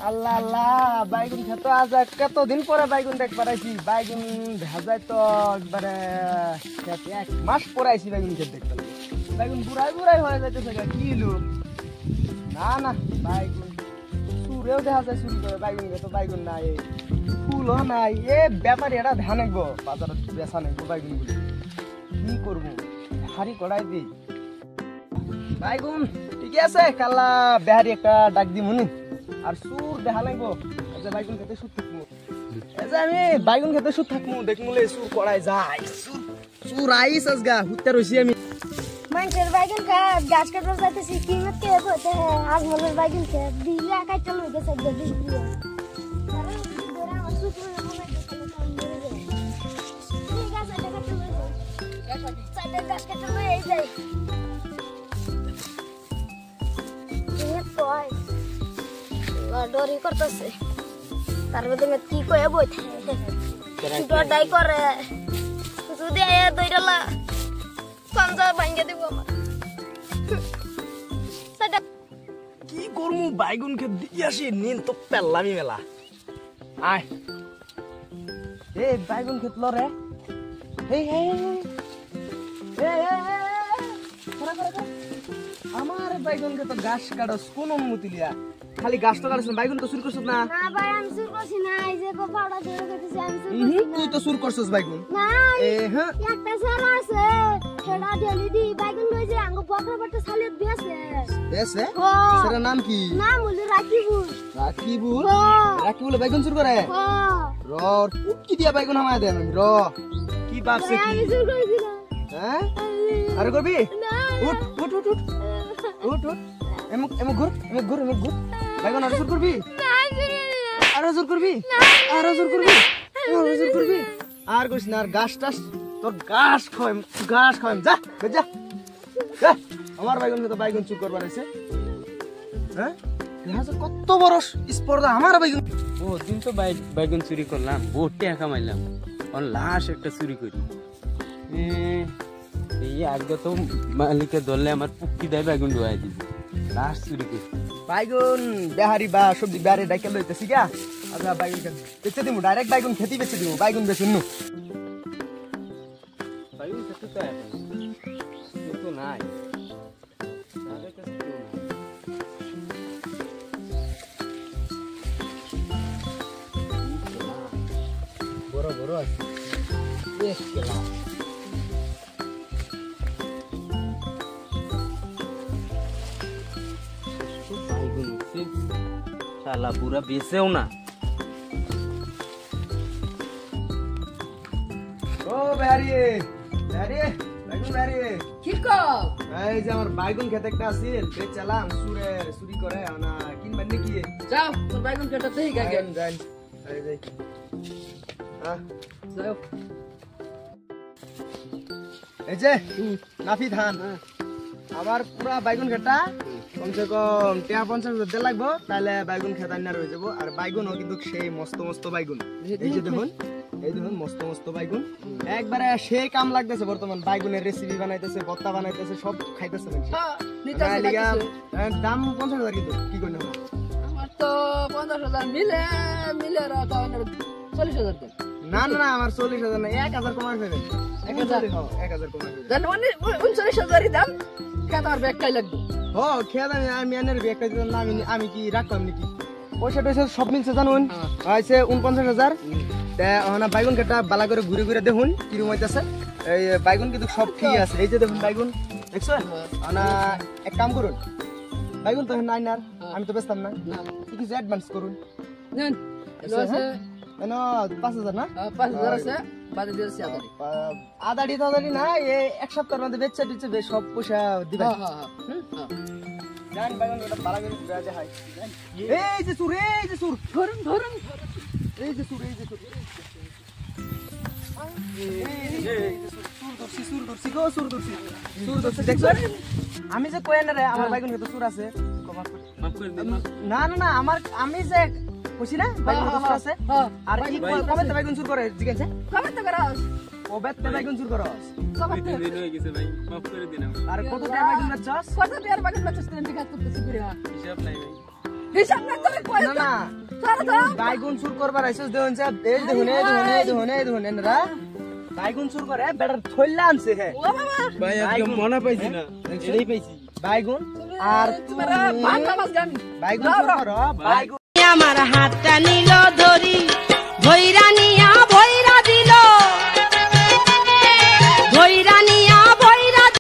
আল্লাহ আল্লাহ বাইগুন খেতে আজ কতদিন পরে বাইগুন দেখ পারাইছি বাইগুন ভেজাই তো একবারে এক মাস পরে আইছি বাইগুন খেতে দেখতে বাইগুন বুড়াই বুড়াই হয়ে যাইতেছে কি লোক না না বাইগুন সুরেও দেখা যায় চুরি করে বাইগুন খেতে বাইগুন নাই ফুলও নাই এ ব্যাপারী এটা ধ্যান রাখবো বাজারত বেচা নাকবো বাইগুন গুলি কি করবো হাড়ি কড়াই দিই বাইগুন ঠিক আছে কালা বেহারি একটা ডাক দি মনি আর সুর দেখা লাগবো বাইগুন খেতে সুর থাকবো আমি বাইগুন খেতে সুর থাকবো দেখমুলে সুর কড়াই যায় সুর আইস আজগা হুত্তা রইছি আমি মানুষের বাইগুন খা গাছ কাটতে যাইতেছি কিমত কে বলতে হ্যাঁ আজ মলের বাইগুন খা দিলে একাই চলে গেছে গদি দিয়ে আরে ধরে আমার সুর মনে ঠিক আছে দেখা চলে সাইডে গাছ কাটতে এই যাই ডরি করতেছে তার মধ্যে কি কয়ে বইতে ডরাই করে যদি দইডালা পাঞ্জা ভাঙ্গে দিব আমার কি করমু বাইগুন খেতে দিয়ে আসি নিন তো পেলামি মেলা আয় এ বাইগুন খেত রে এই আমার বাইগুন খেত গাছ কাটস কোন অনুমতি লিয়া খালি গাছ তো কাটছ বাইগুন তো চুরি করছ না না ভাই আমি চুরি করছি না এই যে গোপাড়া ধরে গেছে আমি চুরি করছি তুই তো চুরি করছস বাইগুন না এ হ্যাঁ একটা সালা আছে সেটা ডেলি দি বাইগুন লই যে আঙ্গ বকরা বকরা সালে বেছে বেছে সেটার নাম কি নাম হলো রাকিবুল রাকিবুল বাইগুন চুরি করে র কি দিয়া বাইগুন হামায় দেন র কি ভাবছে কি আমি চুরি করছি না হ্যাঁ আরে করবি উঠ উঠ উঠ উঠ উঠ উঠ এমক ঘুর বাইগুন আর চুরি করবি আর জোর করবি আর করিস না আর গাছ টাস তোর গাছ খাওয়াম যা যা আমার বাইগুন তো বাইগুন চুরি করবার আছে হ্যাঁ কত বড় স্পর্ধা আমার বাইগুন ও দিন তো বাইগুন চুরি করলাম বহুত টাকা কামাইলাম আর লাশ একটা চুরি করি এই আগে তো মালিকে ধরলে আমার পুক্কি দেয় বাইগুন ঢুয়াই দিবি লাশ চুরি করি বাইগুন বেহারি বা সবজি বেহারি ডাইকে লইতেছি গা আচ্ছা বাইগুন বেচে দিমু ডাইরেক্ট বাইগুন খেতে বেচে দিমু বাইগুন বেচুন নু বাইগুন খেতে তো এখন তো নাই বড় বড় আছে বেশ কেলা বাইগুন শালা পুরা বেচেও না ও বেহারি বাইগুন বেহারি কি কও এই যে আমার বাইগুন খেতে একটা আছিল বেচালাম চুরি করে না কিনবেন নাকি যাও তোর বাইগুন কেটে দেই গাগে যাই এই যাই যাও এই যে নাফি ধান আমার পুরা বাইগুন খেতা কমসে কম 50,000 দেড় লাগবো তাহলে বাইগুন খেতা না রয়ে যাবো আর বাইগুনও কিন্তু সেই মস্ত বাইগুন এই যে দেখুন মস্ত বাইগুন একবারে সেই কাম লাগতেছে বর্তমান বাইগুনের রেসিপি বানাইতেছে ভর্তা বানাইতেছে সব খাইতেছে দাম 50,000 কিন্তু কি করলে আমার তো 50,000 মিলে 40,000 দেন না আমার 40,000 না 1,000 কমাই ফেলেন 1,000 কমাই ফেলেন জান 39,000 দাম কাটার ব্যাগ কাই লাগবে ও খেয়ে আমি আনের ব্যাগটা দিলাম না আমি কি রাখলাম নাকি পয়সা টয়সা সব মিলছে জানুন হয়েছে 49,000 বাইগুন কেটা বালা করে ঘুরে দেখুন কিরম হইতেছে এই বাইগুন কিন্তু সব ঠিক আছে এই যে দেখুন বাইগুন দেখছো এক কাম করুন বাইগুন তো নাই না আমি তো বেচতাম না কিছু অ্যাডভান্স করুন নেন আছে 5,000 না 5,000 আছে বাদে দিয়েছি আদাড়ি না এক সপ্তাহের মধ্যে বেচছে সব পয়সা দিবেন জান বাইগুন এটা বালা করে বেচে হয় এই যে সুর ধরুন এই যে সুর আমি যে কই না রে আমার বাইগুন খেতে সুর আছে না আমার আমি যে কইছি না বাইগুন খেতে সুর আছে আর কি কবে তে বাইগুন সুর করে জিজ্ঞাসা কবে তো করস কবে তে বাইগুন সুর করস কবে তো দিন হয়ে গেছে ভাই মাফ করে দিন আর কত টাকা বাইগুন বেচছস কত টাকার বাইগুন বেচছিস তুমি কাজ করতেছিস পুরা হিসাব নাই ভাই হিসাব না তো কই না ধরো তো বাইগুন চুর করবার আইছস দেখুন স্যার এই দেখুন এনরা বাইগুন চুর করে বেটার থইলা আনছে হে ও বাবা ভাই একদম মনে পাইছি না এটাই পাইছি বাইগুন আর তোমরা ভাঙা মাছ গান বাইগুন চুর করো বাইগুন আমার হাতটা নিল ধরি